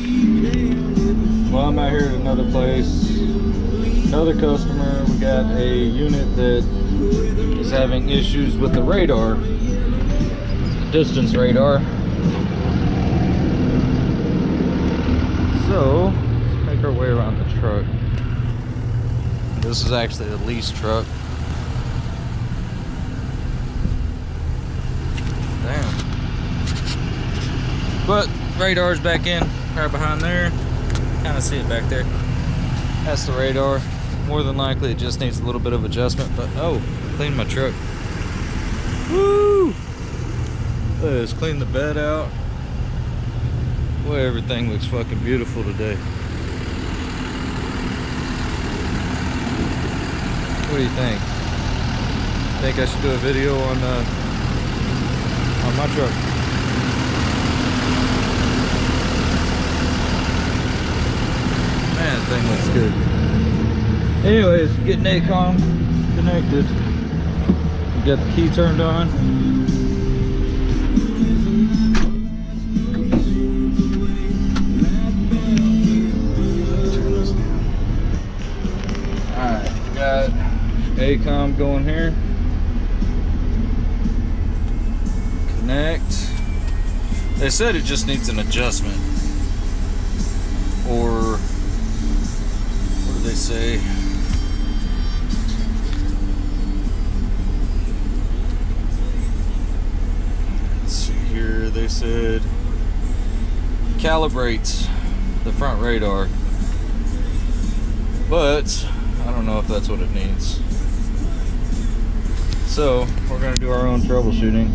Well, I'm out here at another place, another customer. We got a unit that is having issues with the radar, distance radar. So let's make our way around the truck. This is actually a lease truck. Damn. But radar's back in, right behind there. Kind of see it back there. That's the radar. More than likely it just needs a little bit of adjustment, but oh, clean my truck. Woo! Let's clean the bed out. Boy, everything looks fucking beautiful today. What do you think? Think I should do a video on my truck? Man, that thing looks good. Anyways, getting ACOM connected. We got the key turned on. Alright, got ACOM going here. Connect. They said it just needs an adjustment. Or what do they say? Let's see here. They said calibrates the front radar, but I don't know if that's what it needs. So we're gonna do our own troubleshooting.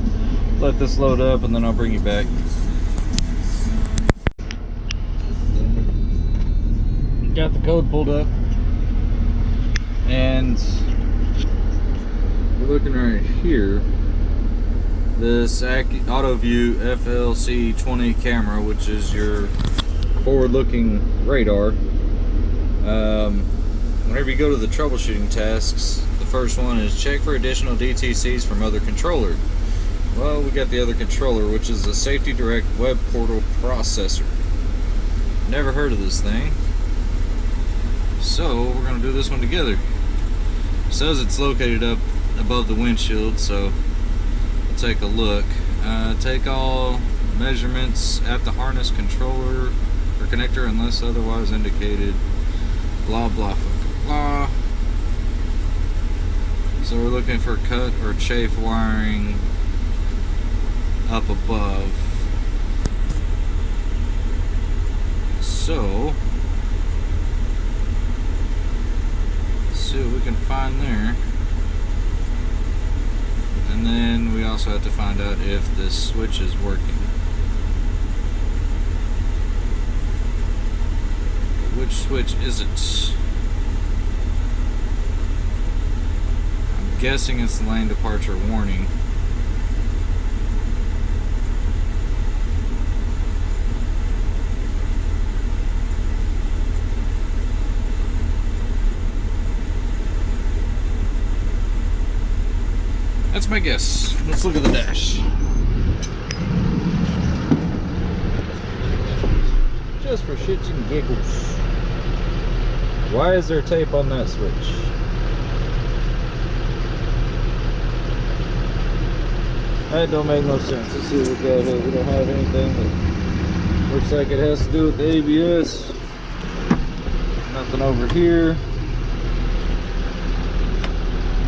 Let this load up and then I'll bring you back. Got the code pulled up and we're looking right here. This AutoView FLC20 camera, which is your forward-looking radar. Whenever you go to the troubleshooting tasks, the first one is check for additional DTCs from other controller. Well, we got the other controller, which is a Safety Direct web portal processor. Never heard of this thing. So we're going to do this one together. It says it's located up above the windshield, so we'll take a look. Take all measurements at the harness controller or connector unless otherwise indicated. Blah blah blah. So we're looking for cut or chafe wiring up above. So see what we can find there, and then we also have to find out if this switch is working. Which switch is it? I'm guessing it's the lane departure warning. That's my guess. Let's look at the dash. Just for shits and giggles. Why is there tape on that switch? That don't make no sense. Let's see what we got here. We don't have anything that looks like it has to do with the ABS. Nothing over here.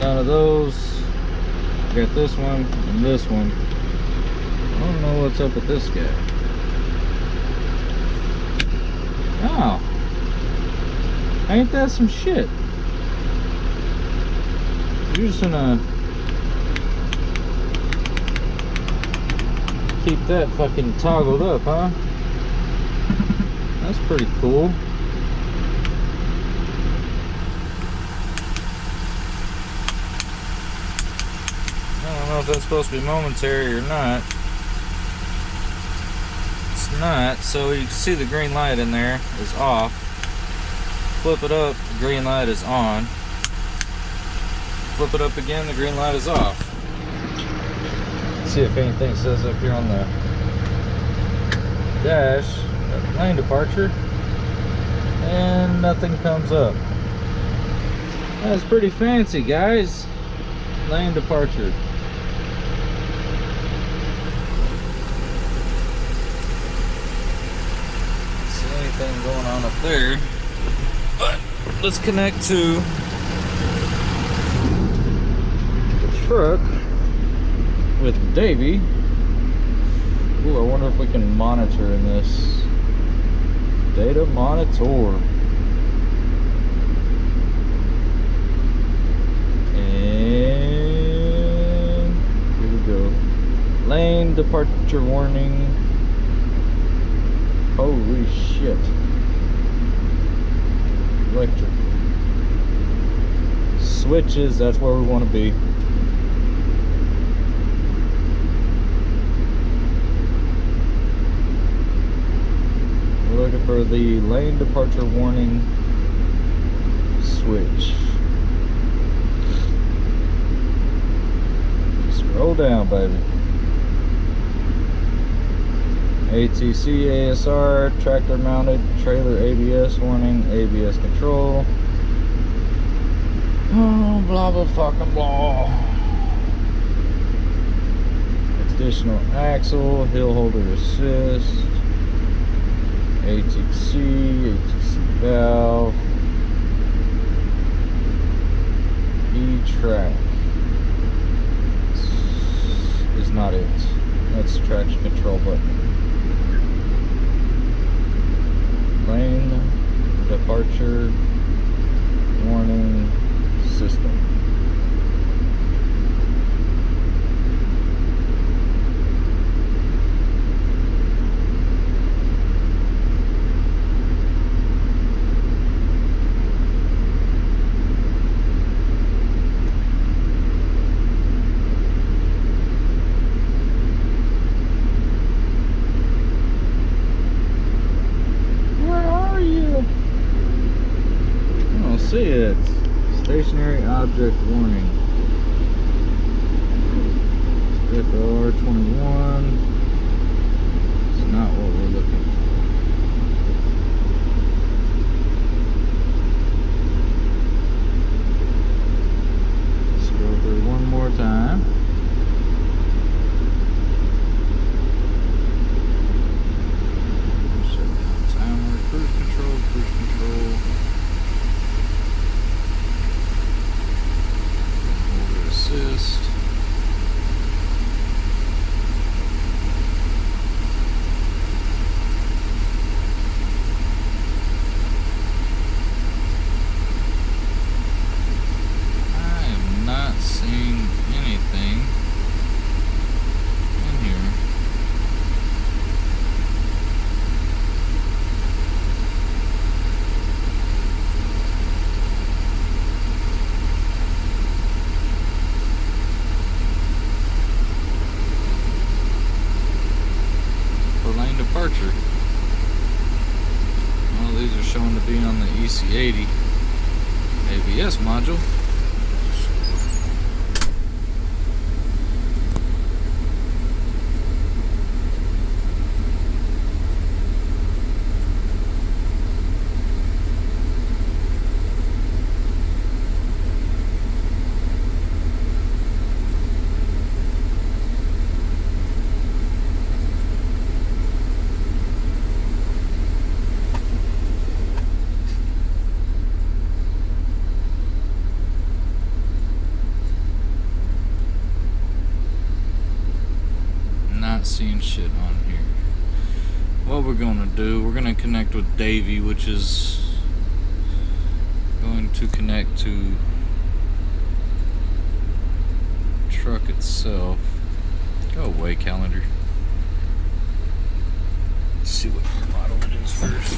None of those. Got this one and this one. I don't know what's up with this guy. Oh, ain't that some shit? You're just gonna keep that fucking toggled up, huh? That's pretty cool. I don't know if that's supposed to be momentary or not. It's not, so you can see the green light in there is off. Flip it up, the green light is on. Flip it up again, the green light is off. Let's see if anything says up here on the dash. Got a lane departure, and nothing comes up. That's pretty fancy, guys. Lane departure. Don't see anything going on up there, but let's connect to the truck with Davey. Ooh, I wonder if we can monitor in this. Data monitor. And here we go. Lane departure warning. Holy shit. Electric. Switches, that's where we want to be. We're looking for the lane departure warning switch. Scroll down, baby. ATC, ASR, tractor mounted, trailer ABS warning, ABS control. Oh, blah blah fucking blah. Additional axle, hill holder assist, ATC valve, E-track. Is not it. That's the traction control button. Lane departure warning system. See it. Stationary object warning. FR21. It's not what we're looking for. Let's go through one more time. Shut down timer, cruise control, cruise control. Assist. I am not seeing anything in here. Departure. Well, these are showing to be on the EC80 ABS module. Seeing shit on here. What we're gonna do, we're gonna connect with Davey, which is going to connect to truck itself. Go away, calendar. Let's see what model it is first.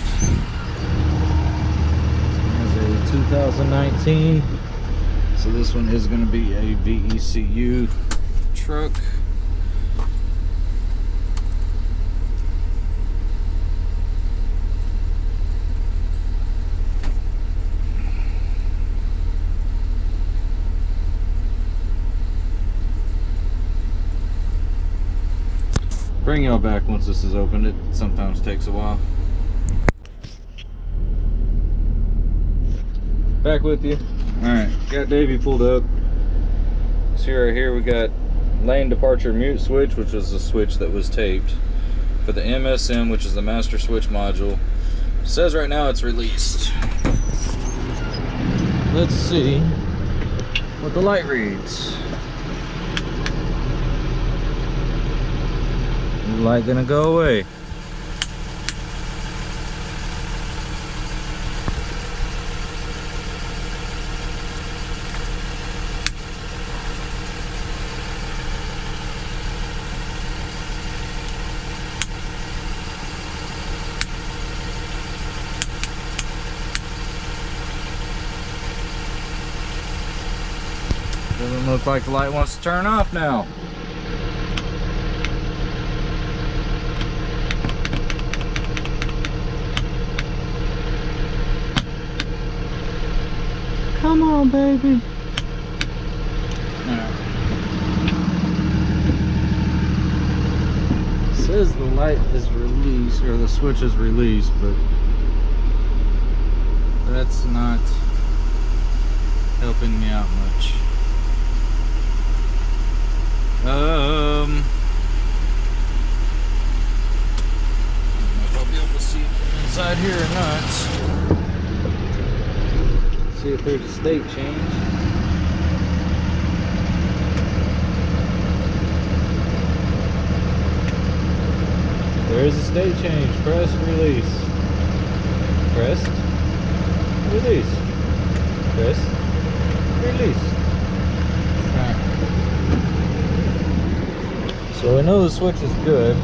There's a 2019. So this one is gonna be a VECU truck. Bring y'all back once this is opened. It sometimes takes a while. Back with you. Alright, got Davey pulled up. See right here we got lane departure mute switch, which was the switch that was taped for the MSM, which is the master switch module. It says right now it's released. Let's see what the light reads. The light gonna go away. Doesn't look like the light wants to turn off now. Come on, baby. Now, it says the light is released, or the switch is released, but that's not helping me out much. I don't know if I'll be able to see it from inside here or not. See if there's a state change. There is a state change. Press release. Pressed. Release. Press. Release. Alright. So I know the switch is good.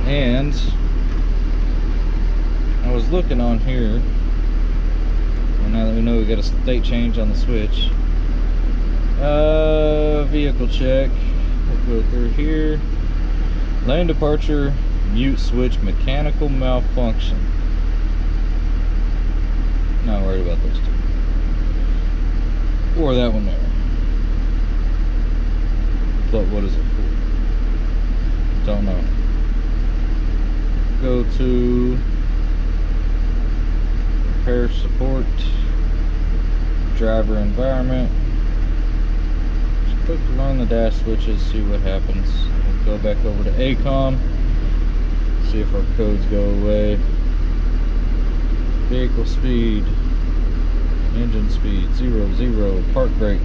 And I was looking on here. Well, now that we know we got a state change on the switch. Vehicle check. We'll go through here. Lane departure, mute switch, mechanical malfunction. Not worried about those two. Or that one there. But what is it for? Don't know. Go to repair support, driver environment. Just click along the dash switches, see what happens. We'll go back over to ACOM, see if our codes go away. Vehicle speed, engine speed, 0, 0, park brake,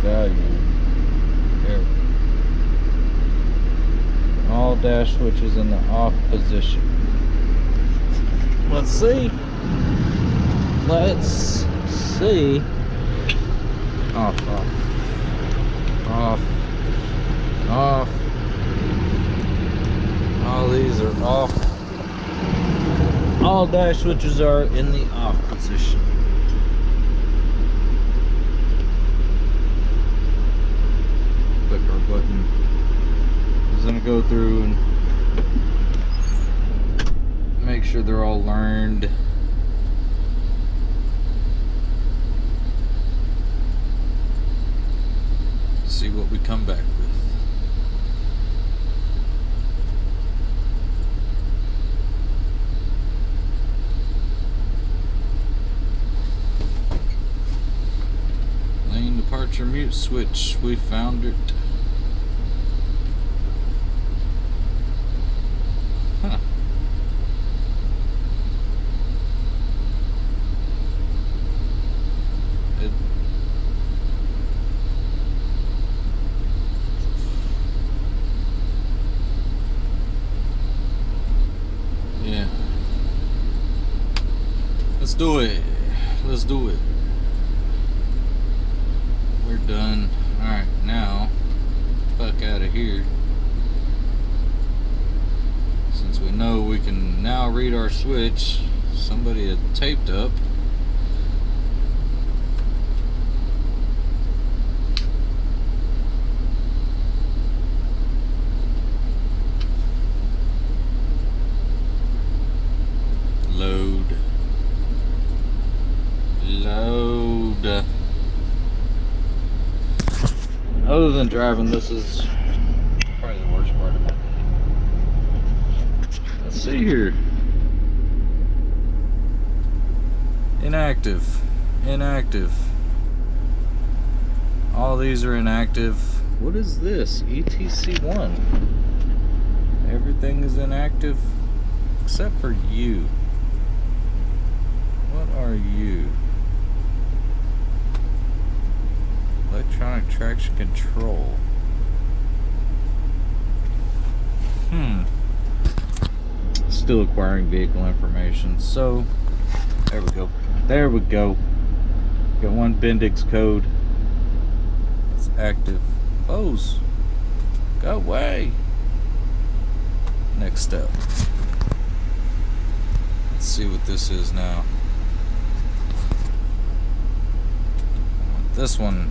value, error. All dash switches in the off position. Let's see. Let's see. Off, off, off, off. All these are off. All dash switches are in the off position. Click our button. It's gonna go through and make sure they're all learned. See what we come back with. Lane departure mute switch, we found it. Huh. Yeah. Let's do it. Let's do it. We're done. Alright, now, fuck out of here. Since we know we can now read our switch, somebody had taped up. Load. Load. Other than driving, this is probably the worst part of my day. Let's see here. Inactive. Inactive. All these are inactive. What is this? ETC1. Everything is inactive except for you. What are you? Electronic traction control. Still acquiring vehicle information. So, there we go. There we go. Got one Bendix code. It's active. Close. Go away. Next step. Let's see what this is now. This one.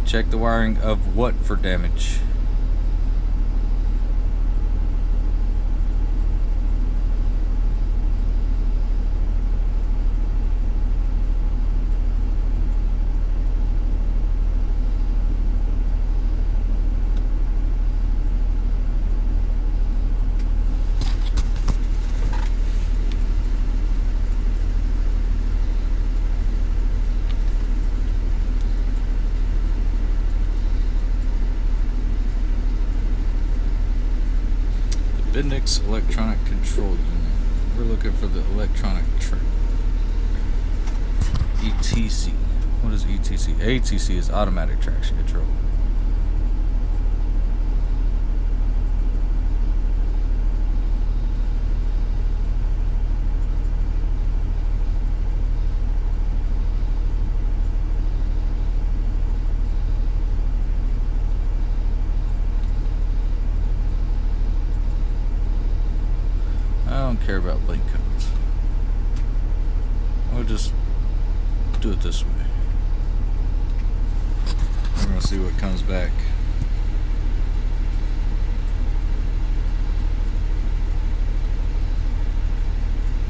Check the wiring of what for damage? Bendix electronic control unit. We're looking for the electronic ETC. What is ETC? ATC is automatic traction control. I don't care about link codes. We'll just do it this way. We're gonna see what comes back.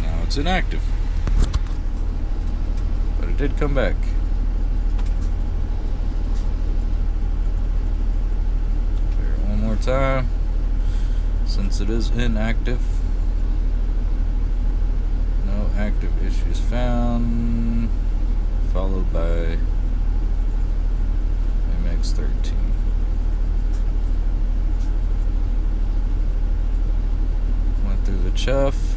Now it's inactive, but it did come back. Clear it one more time, since it is inactive. No active issues found, followed by MX13. Went through the chuff.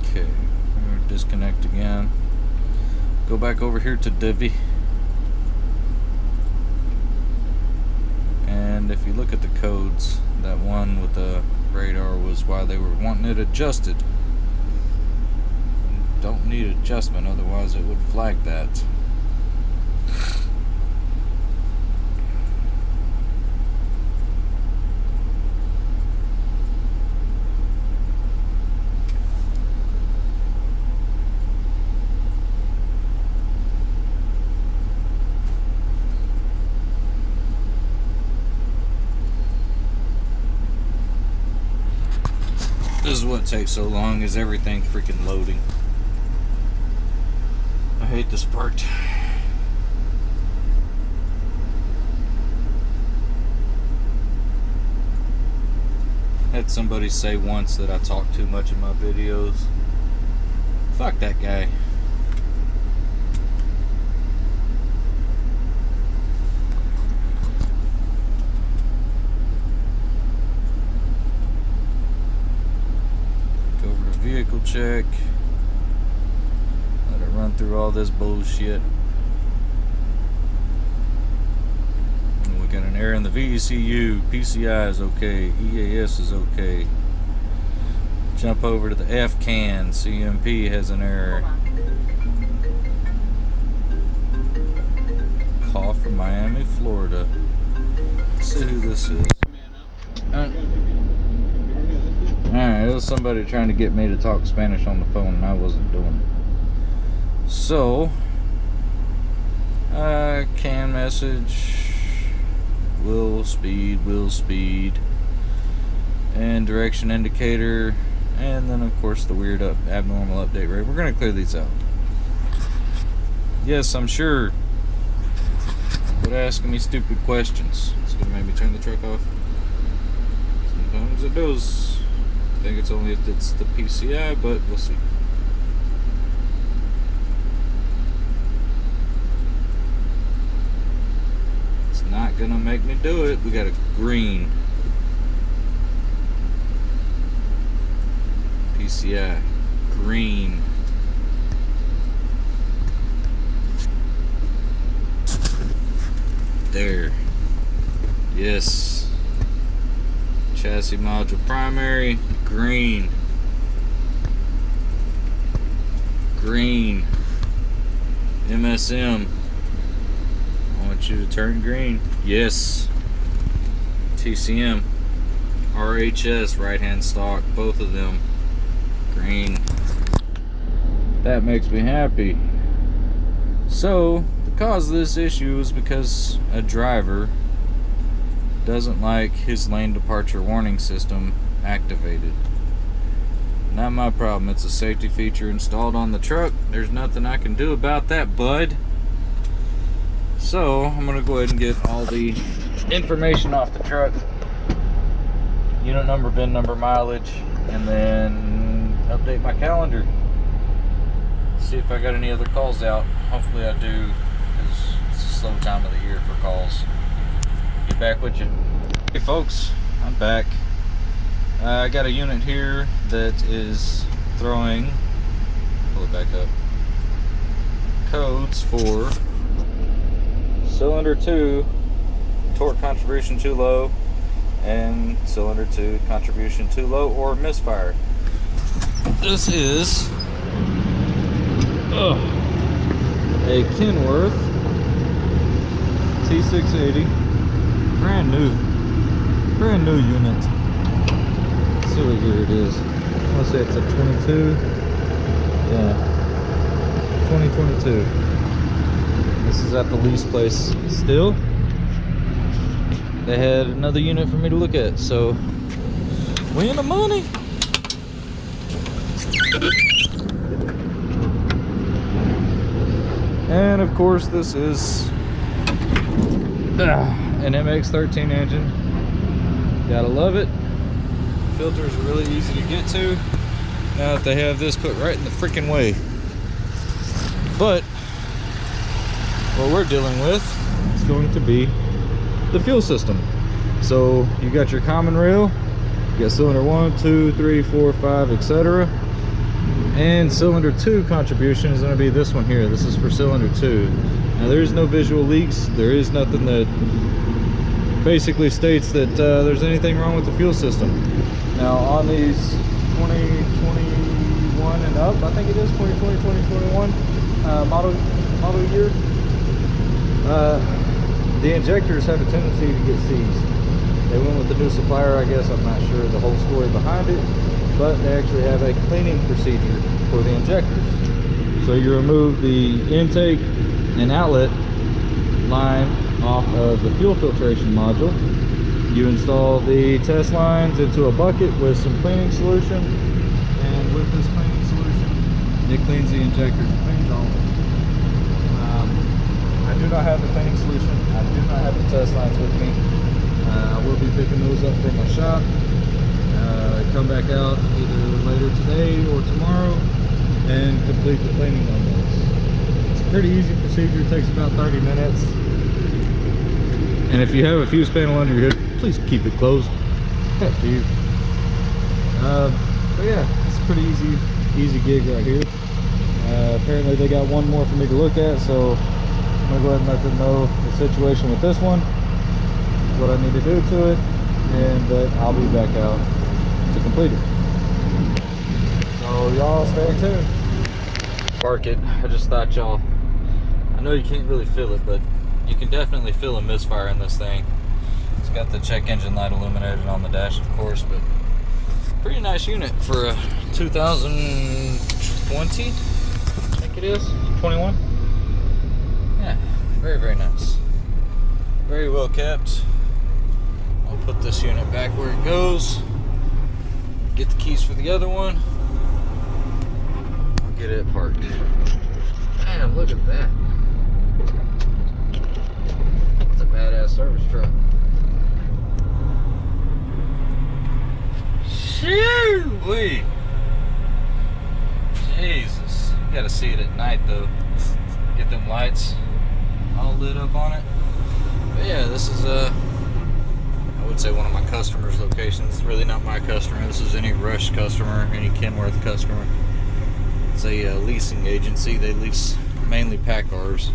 Okay, we're gonna disconnect again. Go back over here to Divi, and if you look at the codes, that one with the radar was why they were wanting it adjusted. Don't need adjustment, otherwise it would flag that. This is what takes so long, is everything freaking loading. I hate this part. Had somebody say once that I talk too much in my videos. Fuck that guy. Vehicle check. Let it run through all this bullshit. And we got an error in the VECU. PCI is okay. EAS is okay. Jump over to the FCAN. CMP has an error. Call from Miami, Florida. Let's see who this is. Alright, it was somebody trying to get me to talk Spanish on the phone and I wasn't doing it. So, Can message, wheel speed, and direction indicator, and then of course the weird abnormal update rate. We're gonna clear these out. Yes, I'm sure. Quit asking me stupid questions. It's gonna make me turn the truck off. Sometimes it does. I think it's only if it's the PCI, but we'll see. It's not gonna make me do it. We got a green PCI. Green. There. Yes. Chassis module primary. Green. Green. MSM. I want you to turn green. Yes. TCM. RHS right hand stock. Both of them. Green. That makes me happy. So, the cause of this issue is because a driver doesn't like his lane departure warning system activated. Not my problem. It's a safety feature installed on the truck. There's nothing I can do about that, bud. So, I'm going to go ahead and get all the information off the truck. Unit number, VIN number, mileage, and then update my calendar. See if I got any other calls out. Hopefully I do, because it's a slow time of the year for calls. Get back with you. Hey folks, I'm back. I got a unit here that is throwing, pull it back up, codes for cylinder 2 torque contribution too low and cylinder 2 contribution too low or misfire. This is a Kenworth T680, brand new unit. Let's see what year it is. I want to say it's a 22. Yeah, 2022. This is at the lease place still. They had another unit for me to look at, so we in the money. And of course this is an MX-13 engine. Gotta love it. Filters are really easy to get to now that they have this put right in the freaking way. But what we're dealing with is going to be the fuel system. So you got your common rail, you got cylinder 1, 2, 3, 4, 5, etc. And cylinder 2 contribution is going to be this one here. This is for cylinder 2. Now there is no visual leaks. There is nothing that basically states that there's anything wrong with the fuel system. Now on these 2021 and up, I think it is 2020, 2021 model year, the injectors have a tendency to get seized. They went with the new supplier, I guess. I'm not sure the whole story behind it, but they actually have a cleaning procedure for the injectors. So you remove the intake and outlet line off of the fuel filtration module. You install the test lines into a bucket with some cleaning solution, and with this cleaning solution, it cleans the injectors and cleans all of them. I do not have the cleaning solution. I do not have the test lines with me. I will be picking those up from my shop. Come back out either later today or tomorrow and complete the cleaning on those. It's a pretty easy procedure. It takes about 30 minutes. And if you have a fuse panel under your hood, please keep it closed. But yeah, it's a pretty easy gig right here. Apparently they got one more for me to look at, so I'm gonna go ahead and let them know the situation with this one, what I need to do to it, and that I'll be back out to complete it. So y'all stay tuned. Park it. I just thought y'all, I know you can't really feel it, but you can definitely feel a misfire in this thing. It's got the check engine light illuminated on the dash, of course, but pretty nice unit for a 2020, I think it is, 21. Yeah, Very, very nice. Very well kept. I'll put this unit back where it goes. Get the keys for the other one. I'll get it parked. Damn, look at that. It's a badass service truck. Shoo-wee. Jesus. You gotta see it at night though. Get them lights all lit up on it. But yeah, this is I would say one of my customers' locations. It's really not my customer. This is any Rush customer, any Kenworth customer. It's a leasing agency. They lease mainly pack cars.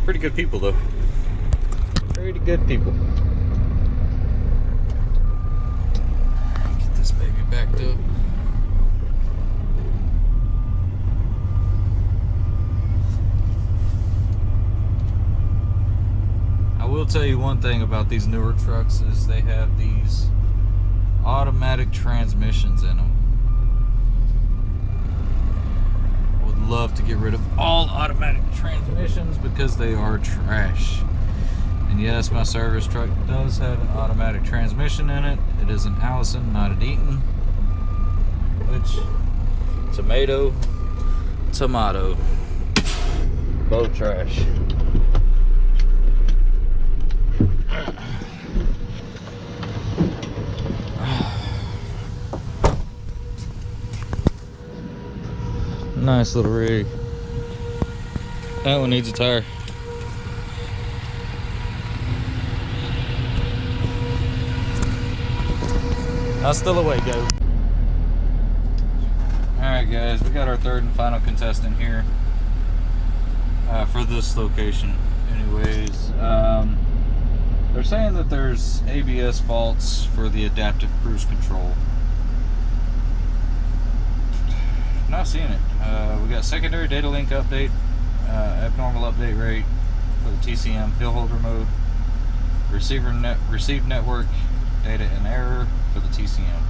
Pretty good people though. Pretty good people. Get this baby backed up. I will tell you one thing about these newer trucks is they have these automatic transmissions in them. I would love to get rid of all automatic transmissions because they are trash. And yes, my service truck does have an automatic transmission in it. It is an Allison, not an Eaton. Which, tomato, tomato. Both trash. Nice little rig. That one needs a tire. I'll still away, go. Alright guys, we got our third and final contestant here for this location. Anyways, they're saying that there's ABS faults for the adaptive cruise control. Not seeing it. We got secondary data link update, abnormal update rate for the TCM, hill holder mode, received network data and error for the TCM.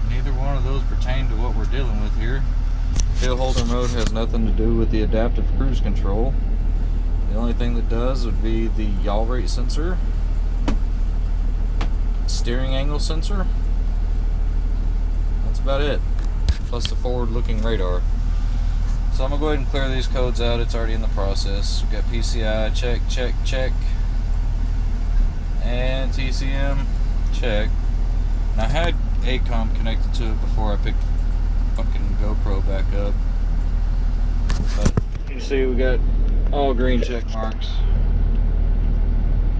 Neither one of those pertain to what we're dealing with here. Hill holder mode has nothing to do with the adaptive cruise control. The only thing that does would be the yaw rate sensor, steering angle sensor. That's about it, plus the forward looking radar. So I'm gonna go ahead and clear these codes out. It's already in the process. We've got PCI, check, check, check, and TCM, check. And I had ACOM connected to it before I picked fucking GoPro back up. But you see we got all green check marks. I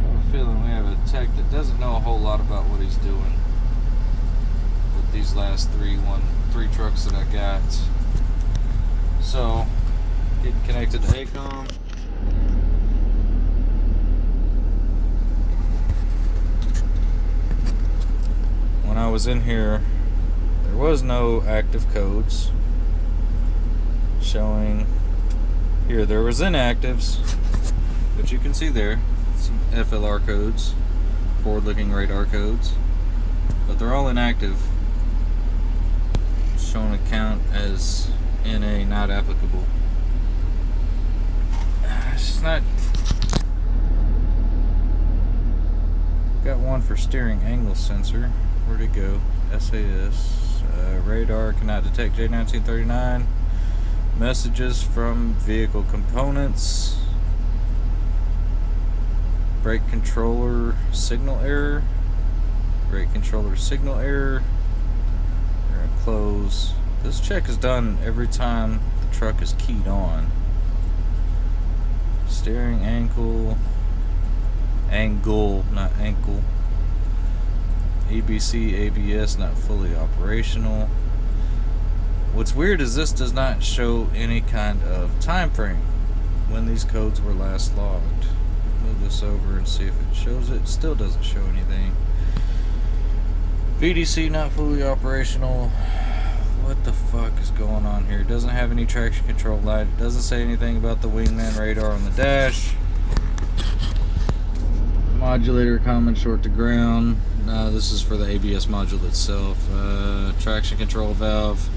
have a feeling we have a tech that doesn't know a whole lot about what he's doing with these last three trucks that I got. So, getting connected to ACOM. When I was in here, there was no active codes showing. Here, there was inactives, but you can see there some FLR codes, forward-looking radar codes, but they're all inactive, showing a count as NA not applicable. It's not. Got one for steering angle sensor. Where'd it go? SAS. Radar cannot detect J1939. Messages from vehicle components. Brake controller signal error. Brake controller signal error. We're gonna close. This check is done every time the truck is keyed on. Steering angle, not ankle. EBC, ABS not fully operational. What's weird is this does not show any kind of time frame when these codes were last logged. Move this over and see if it shows it. Still doesn't show anything. VDC not fully operational. What the fuck is going on here? It doesn't have any traction control light. It doesn't say anything about the wingman radar on the dash. Modulator common short to ground. This is for the ABS module itself. Traction control valve.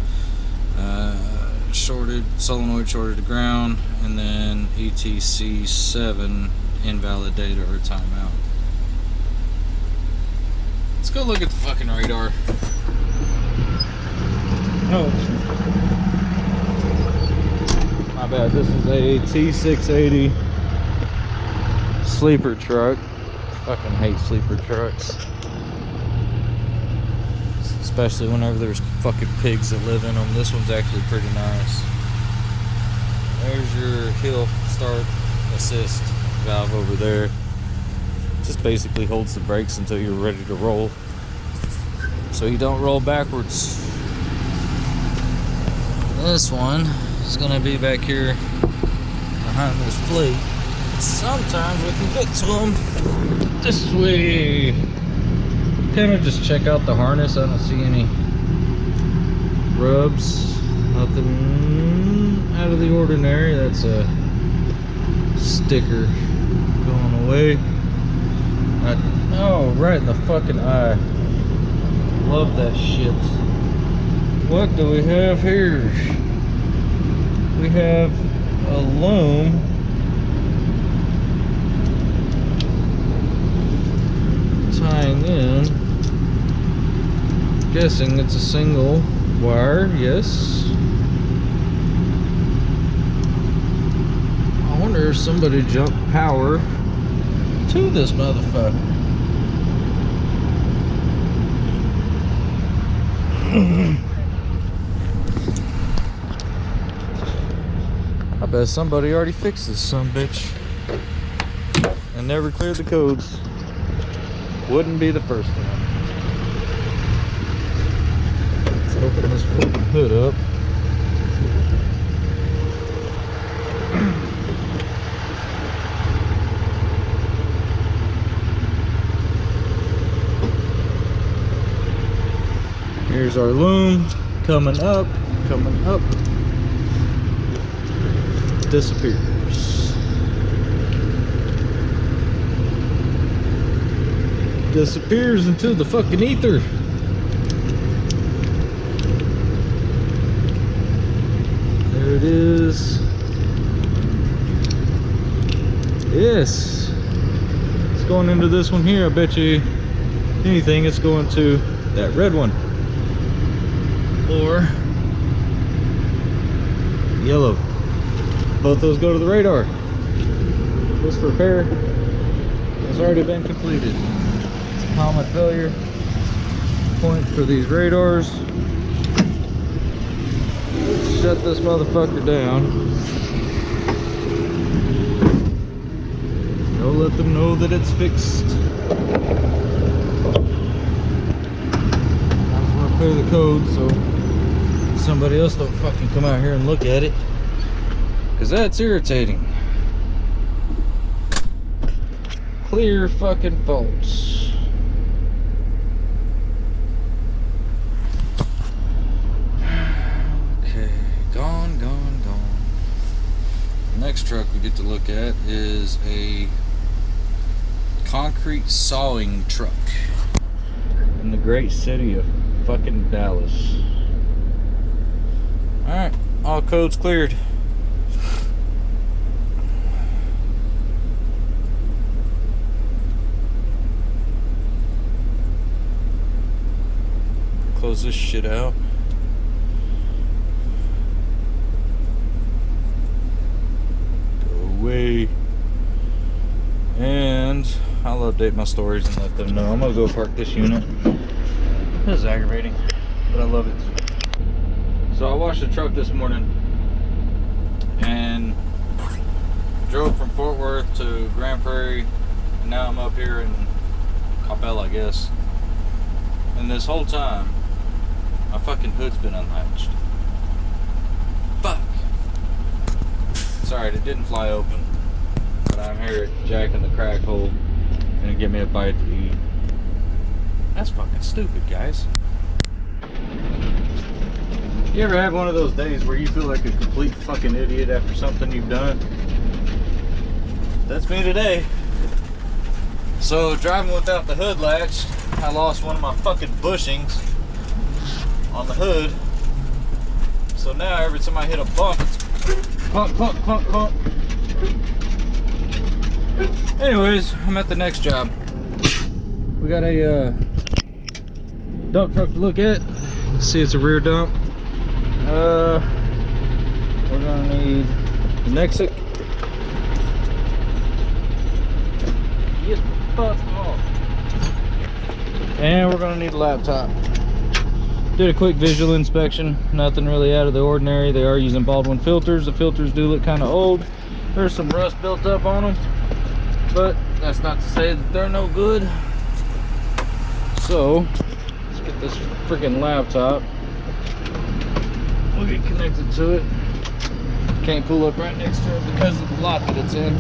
shorted, solenoid shorted to ground, and then ETC7 invalid data or timeout. Let's go look at the fucking radar. Oh, my bad. This is a T680 sleeper truck. Fucking hate sleeper trucks, especially whenever there's fucking pigs that live in them. This one's actually pretty nice. There's your hill start assist valve over there. Just basically holds the brakes until you're ready to roll, so you don't roll backwards. This one is gonna be back here behind this plate. Sometimes we can get to them this way. Kind of just check out the harness. I don't see any rubs, nothing out of the ordinary. That's a sticker going away. Oh, right in the fucking eye. Love that shit. What do we have here? We have a loom. Tying in. Guessing it's a single wire, yes. I wonder if somebody jumped power to this motherfucker. I bet somebody already fixed this sumbitch and never cleared the codes. Wouldn't be the first time. Let's open this fucking hood up. Here's our loom coming up, disappears. Disappears into the fucking ether. There it is. Yes. It's going into this one here. I bet you anything it's going to that red one. Or yellow. Both those go to the radar. This repair has already been completed. It's a common failure point for these radars. Shut this motherfucker down. Go let them know that it's fixed. I just want to clear the code so somebody else don't fucking come out here and look at it, because that's irritating. Clear fucking faults. Okay, gone. The next truck we get to look at is a concrete sawing truck in the great city of fucking Dallas. Alright, all codes cleared. Close this shit out. Go away. And I'll update my stories and let them know. I'm gonna go park this unit. This is aggravating, but I love it. So I washed the truck this morning and drove from Fort Worth to Grand Prairie, and now I'm up here in Coppell, I guess. And this whole time, my fucking hood's been unlatched. Fuck. Sorry, it didn't fly open, but I'm here jacking the crack hole. Gonna give me a bite to eat. That's fucking stupid, guys. You ever have one of those days where you feel like a complete fucking idiot after something you've done? That's me today. So, driving without the hood latched, I lost one of my fucking bushings on the hood. So now every time I hit a bump, it's clunk, clunk, clunk, clunk. Anyways, I'm at the next job. We got a dump truck to look at. See, it's a rear dump. We're gonna need the Nexic. Get the fuck off. And we're gonna need a laptop. Did a quick visual inspection, nothing really out of the ordinary. They are using Baldwin filters. The filters do look kind of old. There's some rust built up on them, but that's not to say that they're no good. So let's get this freaking laptop. We'll get connected to it. Can't pull up right next to it because of the lot that it's in.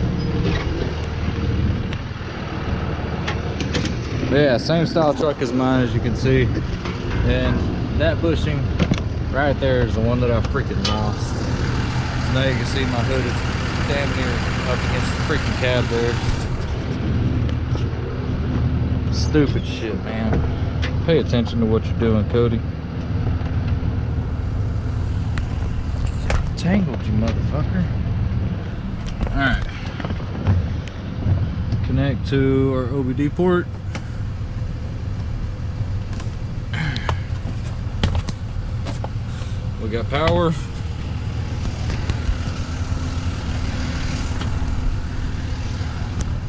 But yeah, same style truck as mine, as you can see. And that bushing right there is the one that I freaking lost. So now you can see my hood is damn near up against the freaking cab there. Stupid shit, man. Pay attention to what you're doing, Cody. Tangled, you motherfucker. Alright. Connect to our OBD port. We got power.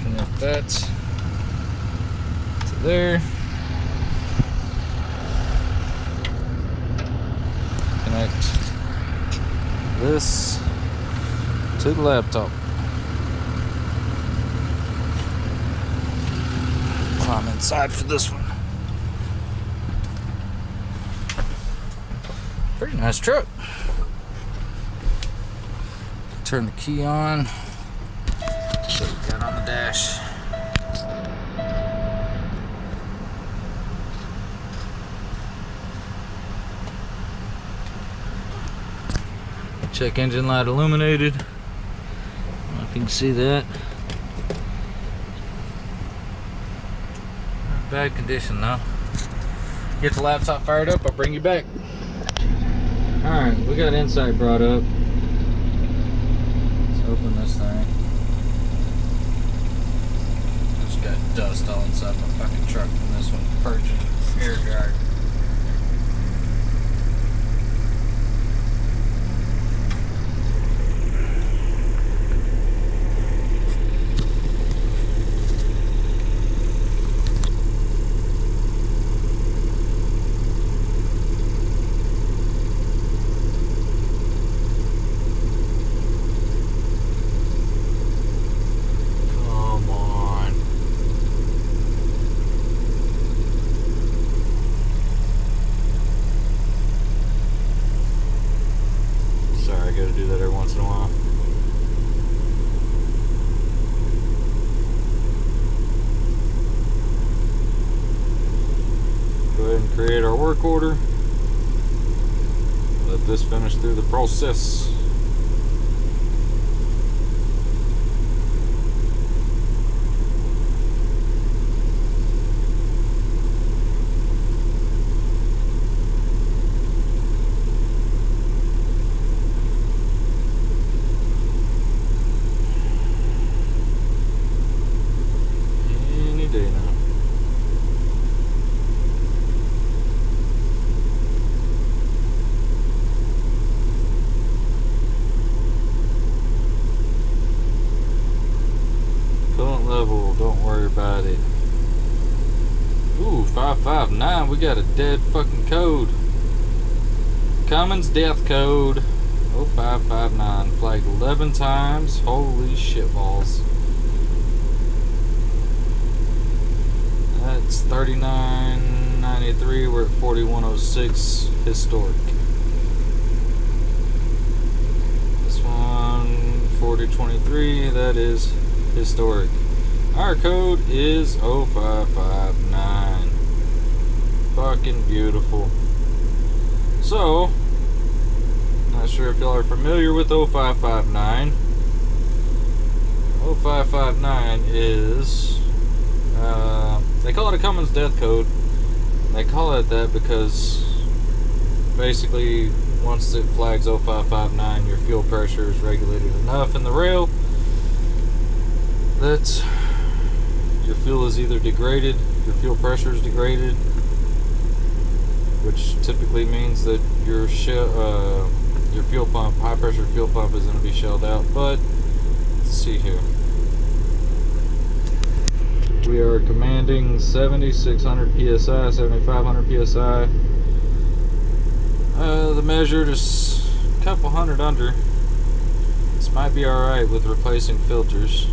Connect that to there. Connect this to the laptop. Climb inside for this one. Pretty nice truck. Turn the key on. See what we got on the dash. Check engine light illuminated. I don't know if you can see that. Not bad condition though. Get the laptop fired up, I'll bring you back. Alright, we got insight brought up. Let's open this thing. Just got dust all inside my fucking truck from this one purging air dryer. Create our work order. Let this finish through the process. Any day now. Level, don't worry about it. Ooh, 559, we got a dead fucking code. Cummins death code 0559, flagged 11 times. Holy shit balls. That's 3993, we're at 4106 historic. This one 4023, that is historic. Our code is 0559. Fucking beautiful. So, not sure if y'all are familiar with 0559. 0559 is, they call it a Cummins death code. They call it that because basically, once it flags 0559, your fuel pressure is regulated enough in the rail that your fuel is either degraded, your fuel pressure is degraded, which typically means that your fuel pump, high pressure fuel pump, is going to be shelled out. But let's see here. We are commanding 7,600 psi, 7,500 psi. The measured is a couple hundred under. This might be alright with replacing filters.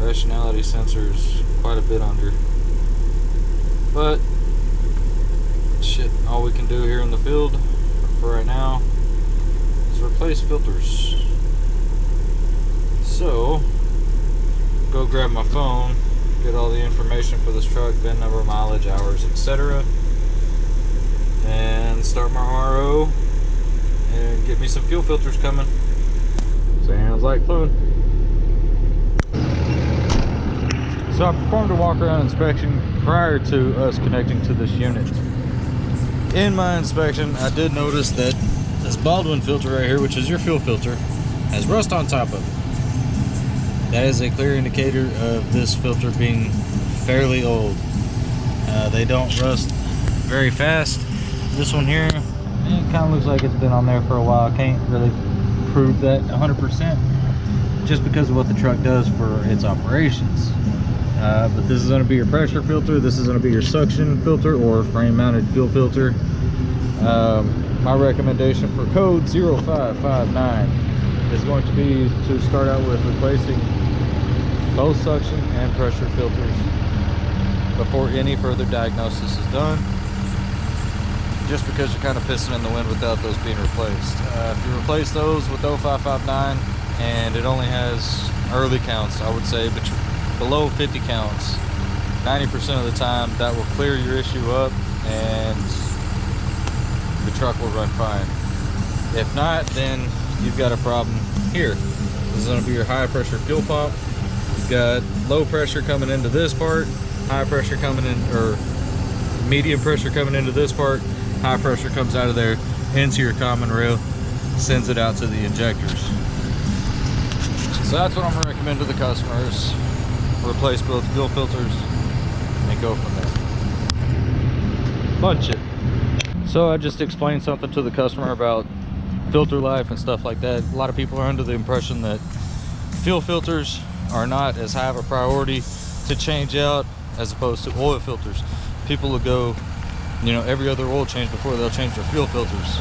Rationality sensors quite a bit under. But shit, all we can do here in the field for right now is replace filters. So, go grab my phone, get all the information for this truck, VIN number, mileage, hours, etc. and start my RO and get me some fuel filters coming. Sounds like fun. So I performed a walk around inspection prior to us connecting to this unit. In my inspection, I did notice that this Baldwin filter right here, which is your fuel filter, has rust on top of it. That is a clear indicator of this filter being fairly old. They don't rust very fast. This one here, it kind of looks like it's been on there for a while. I can't really prove that 100% just because of what the truck does for its operations. But this is going to be your pressure filter, this is going to be your suction filter or frame mounted fuel filter. My recommendation for code 0559 is going to be to start out with replacing both suction and pressure filters before any further diagnosis is done, just because you're kind of pissing in the wind without those being replaced. If you replace those with 0559 and it only has early counts, I would say below 50 counts, 90% of the time that will clear your issue up and the truck will run fine. If not, then you've got a problem here. This is going to be your high pressure fuel pump. You've got low pressure coming into this part, high pressure coming in, or medium pressure coming into this part, high pressure comes out of there into your common rail, sends it out to the injectors. So that's what I'm going to recommend to the customers. Replace both fuel filters and go from there. Bunch it. So I just explained something to the customer about filter life and stuff like that. A lot of people are under the impression that fuel filters are not as high of a priority to change out as opposed to oil filters. People will go, you know, every other oil change before they'll change their fuel filters.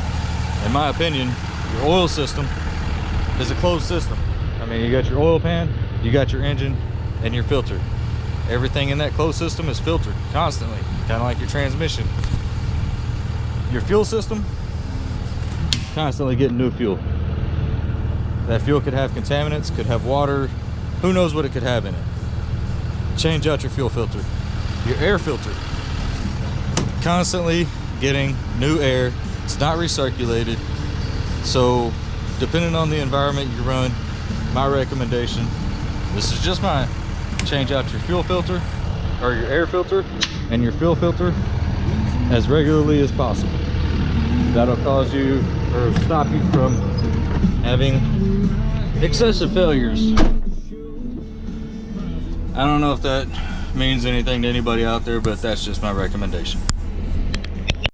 In my opinion, your oil system is a closed system. I mean, you got your oil pan, you got your engine, and your filter. Everything in that closed system is filtered constantly, kind of like your transmission. Your fuel system, constantly getting new fuel. That fuel could have contaminants, could have water, who knows what it could have in it. Change out your fuel filter. Your air filter, constantly getting new air. It's not recirculated. So depending on the environment you run, my recommendation, this is just mine, change out your fuel filter or your air filter and your fuel filter as regularly as possible. That'll cause you or stop you from having excessive failures. I don't know if that means anything to anybody out there, but that's just my recommendation.